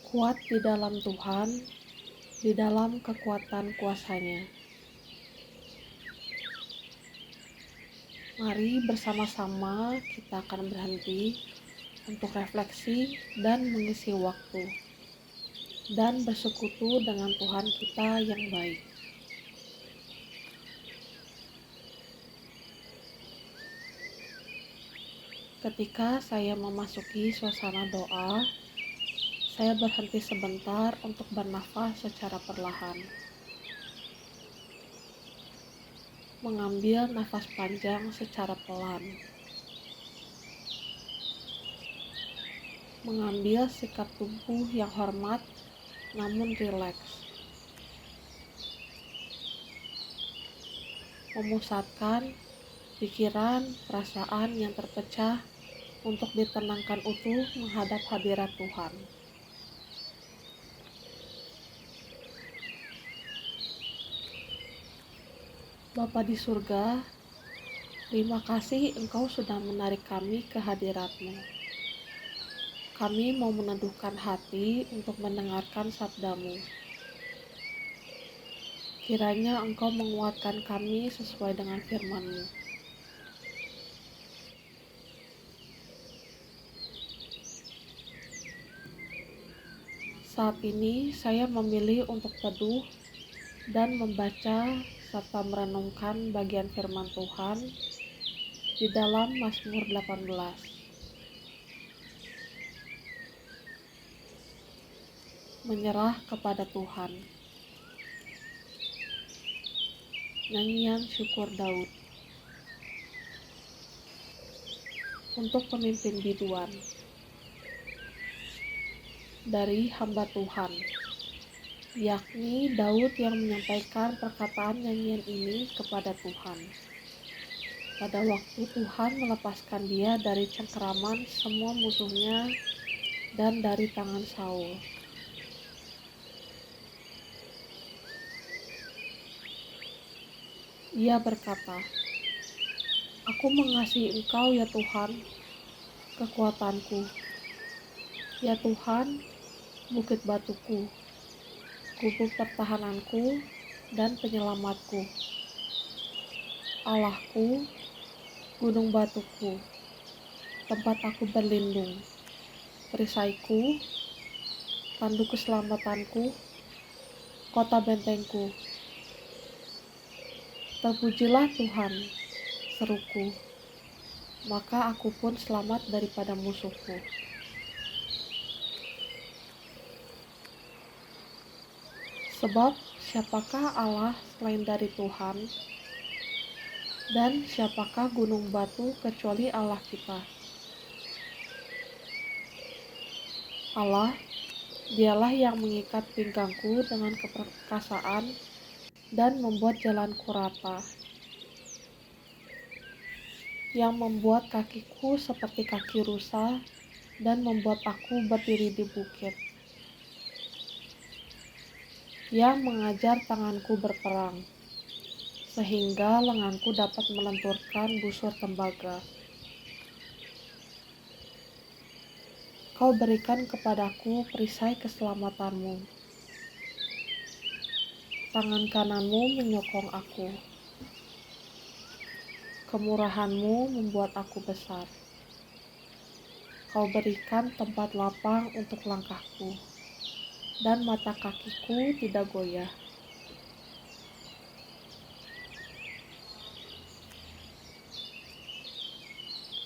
Kuat di dalam Tuhan, di dalam kekuatan kuasa-Nya. Mari bersama-sama kita akan berhenti untuk refleksi dan mengisi waktu dan bersekutu dengan Tuhan kita yang baik. Ketika saya memasuki suasana doa, saya berhenti sebentar untuk bernafas secara perlahan. Mengambil nafas panjang secara pelan. Mengambil sikap tubuh yang hormat namun rileks. Memusatkan pikiran, perasaan yang terpecah untuk ditenangkan utuh menghadap hadirat Tuhan. Bapa di surga, terima kasih Engkau sudah menarik kami ke hadirat-Mu. Kami mau meneduhkan hati untuk mendengarkan sabda-Mu. Kiranya Engkau menguatkan kami sesuai dengan firman-Mu. Saat ini saya memilih untuk teduh dan membaca serta merenungkan bagian firman Tuhan di dalam Mazmur 18. Menyerah kepada Tuhan. Nyanyian syukur Daud. Untuk pemimpin biduan. Dari hamba Tuhan, yakni Daud yang menyampaikan perkataan nyanyian ini kepada Tuhan. Pada waktu Tuhan melepaskan dia dari cengkeraman semua musuhnya dan dari tangan Saul. Ia berkata, "Aku mengasihi Engkau ya Tuhan, kekuatanku. Ya Tuhan, bukit batuku, gubuk pertahananku dan penyelamatku. Allahku, gunung batuku, tempat aku berlindung, perisaiku, tanduk keselamatanku, kota bentengku. Terpujilah Tuhan, seruku, maka aku pun selamat daripada musuhku." Sebab siapakah Allah selain dari Tuhan, dan siapakah gunung batu kecuali Allah kita? Allah, Dialah yang mengikat pinggangku dengan keperkasaan dan membuat jalanku rata, yang membuat kakiku seperti kaki rusa dan membuat aku berdiri di bukit, yang mengajar tanganku berperang, sehingga lenganku dapat melenturkan busur tembaga. Kau berikan kepadaku perisai keselamatanmu. Tangan kananmu menyokong aku. Kemurahanmu membuat aku besar. Kau berikan tempat lapang untuk langkahku, dan mata kakiku tidak goyah.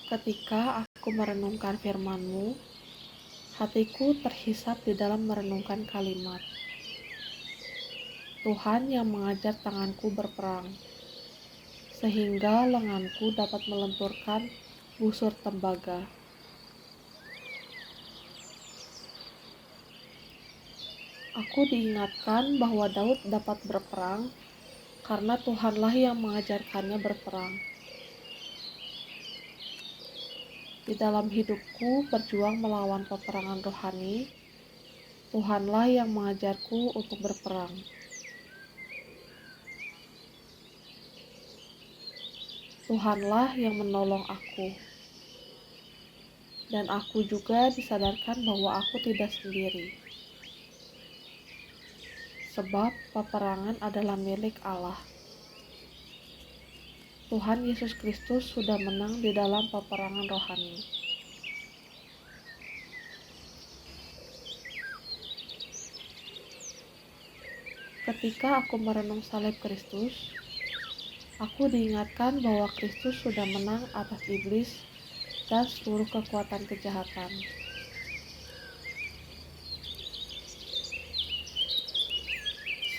Ketika aku merenungkan firman-Mu, hatiku terhisap di dalam merenungkan kalimat. Tuhan yang mengajar tanganku berperang, sehingga lenganku dapat melenturkan busur tembaga. Aku diingatkan bahwa Daud dapat berperang karena Tuhanlah yang mengajarkannya berperang. Di dalam hidupku berjuang melawan peperangan rohani, Tuhanlah yang mengajarku untuk berperang. Tuhanlah yang menolong aku. Dan aku juga disadarkan bahwa aku tidak sendiri. sebab peperangan adalah milik Allah. Tuhan Yesus Kristus sudah menang di dalam peperangan rohani. Ketika aku merenung salib Kristus, aku diingatkan bahwa Kristus sudah menang atas iblis dan seluruh kekuatan kejahatan.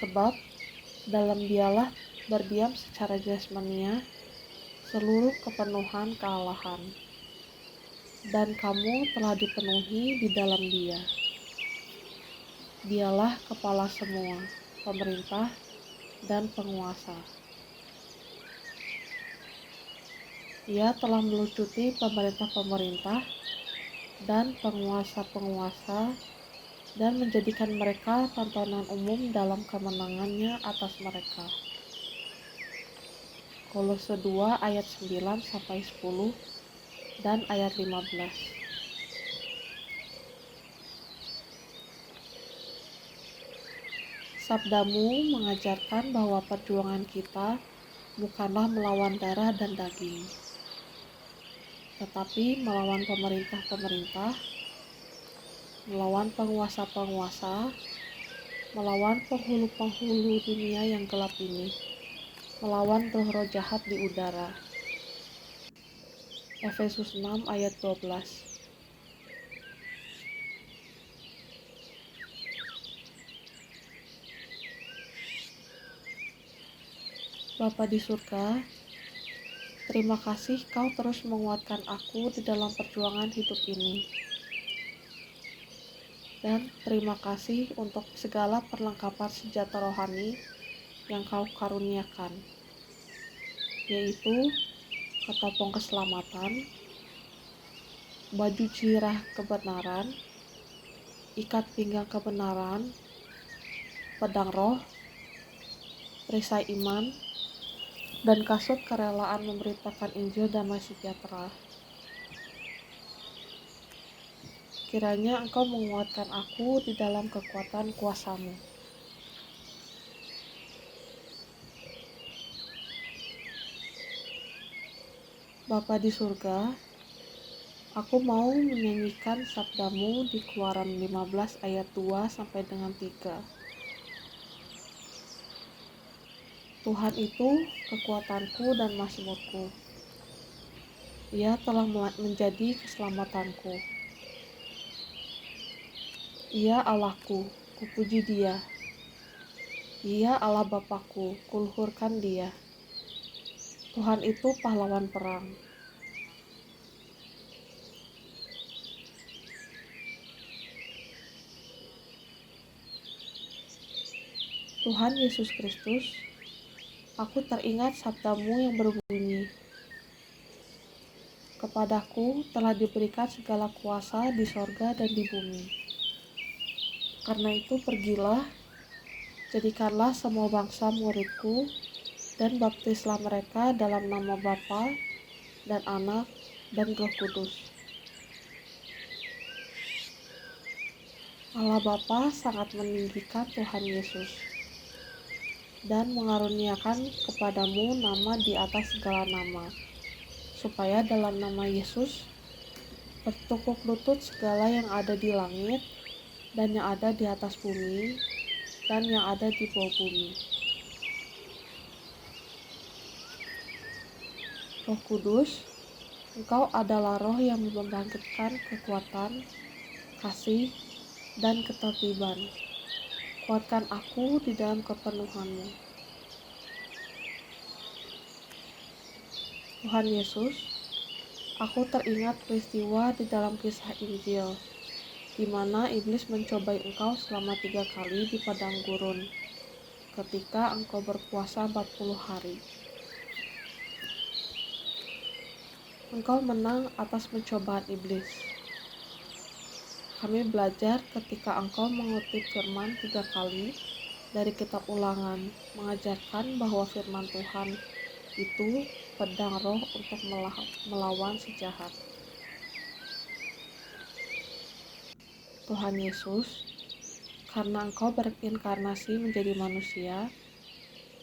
Sebab dalam Dialah berdiam secara jasmania seluruh kepenuhan kealahan, dan kamu telah dipenuhi di dalam Dia. Dialah kepala semua pemerintah dan penguasa. Ia telah melucuti pemerintah-pemerintah dan penguasa-penguasa dan menjadikan mereka tontonan umum dalam kemenangannya atas mereka. Kolose 2 ayat 9-10 dan ayat 15. Sabdamu mengajarkan bahwa perjuangan kita bukanlah melawan darah dan daging, tetapi melawan pemerintah-pemerintah, melawan penguasa-penguasa, melawan penghulu-penghulu dunia yang gelap ini, melawan roh-roh jahat di udara. Efesus 6 ayat 12. Bapa di surga, terima kasih Kau terus menguatkan aku di dalam perjuangan hidup ini. Dan terima kasih untuk segala perlengkapan senjata rohani yang Kau karuniakan, yaitu ketopong keselamatan, baju cirah kebenaran, ikat pinggang kebenaran, pedang roh, perisai iman, dan kasut kerelaan memberitakan Injil damai sejahtera. Kiranya Engkau menguatkan aku di dalam kekuatan kuasa-Mu. Bapa di surga, aku mau menyanyikan sabdamu di Keluaran 15 ayat 2 sampai dengan 3. Tuhan itu kekuatanku dan mazmurku. Ia telah menjadi keselamatanku. Ia Allahku, kupuji Dia. Ia Allah Bapakku, kuluhurkan Dia. Tuhan itu pahlawan perang. Tuhan Yesus Kristus, aku teringat sabdamu yang berbunyi, kepadaku telah diberikan segala kuasa di sorga dan di bumi. Karena itu pergilah, jadikanlah semua bangsa muridku, dan baptislah mereka dalam nama Bapa dan Anak dan Roh Kudus. Allah Bapa sangat meninggikan Tuhan Yesus dan mengaruniakan kepadamu nama di atas segala nama, supaya dalam nama Yesus bertekuk lutut segala yang ada di langit dan yang ada di atas bumi dan yang ada di bawah bumi. Roh Kudus, Engkau adalah roh yang membangkitkan kekuatan, kasih, dan ketertiban. Kuatkan aku di dalam kepenuhan-Mu. Tuhan Yesus, aku teringat peristiwa di dalam kisah Injil, di mana iblis mencobai Engkau selama 3 kali di padang gurun, ketika Engkau berpuasa 40 hari. Engkau menang atas pencobaan iblis. Kami belajar ketika Engkau mengutip firman 3 kali dari kitab Ulangan, mengajarkan bahwa firman Tuhan itu pedang roh untuk melawan si jahat. Tuhan Yesus, Karena Engkau berinkarnasi menjadi manusia,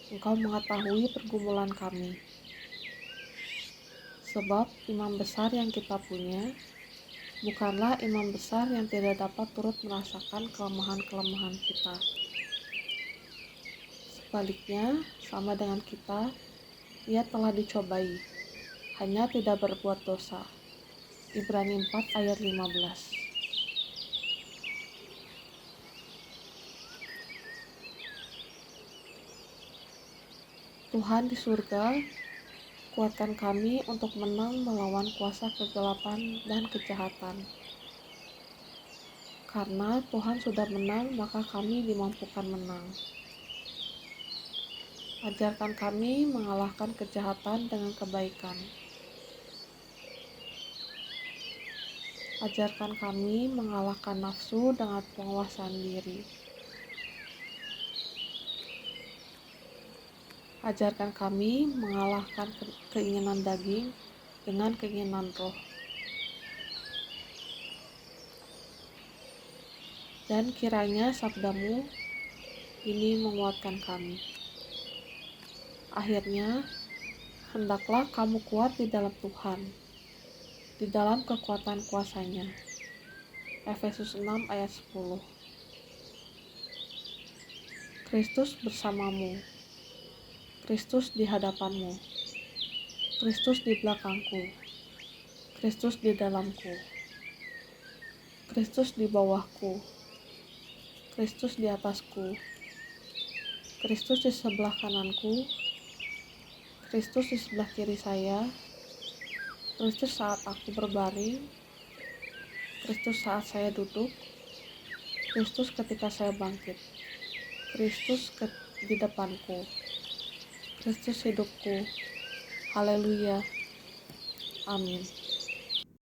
Engkau mengetahui pergumulan kami. Sebab imam besar yang kita punya bukanlah imam besar yang tidak dapat turut merasakan kelemahan-kelemahan kita. Sebaliknya, sama dengan kita, ia telah dicobai, hanya tidak berbuat dosa. Ibrani 4 ayat 15. Tuhan di surga, kuatkan kami untuk menang melawan kuasa kegelapan dan kejahatan. Karena Tuhan sudah menang, maka kami dimampukan menang. Ajarkan kami mengalahkan kejahatan dengan kebaikan. Ajarkan kami mengalahkan nafsu dengan penguasaan diri. Ajarkan kami mengalahkan keinginan daging dengan keinginan roh. Dan kiranya sabdamu ini menguatkan kami. Akhirnya, hendaklah kamu kuat di dalam Tuhan, di dalam kekuatan kuasa-Nya. Efesus 6 ayat 10. Kristus bersamamu. Kristus di hadapanmu, Kristus di belakangku, Kristus di dalamku, Kristus di bawahku, Kristus di atasku, Kristus di sebelah kananku, Kristus di sebelah kiri saya, Kristus saat aku berbaring, Kristus saat saya duduk, Kristus ketika saya bangkit, Kristus di depanku, Kristus hidupku. Haleluya. Amin.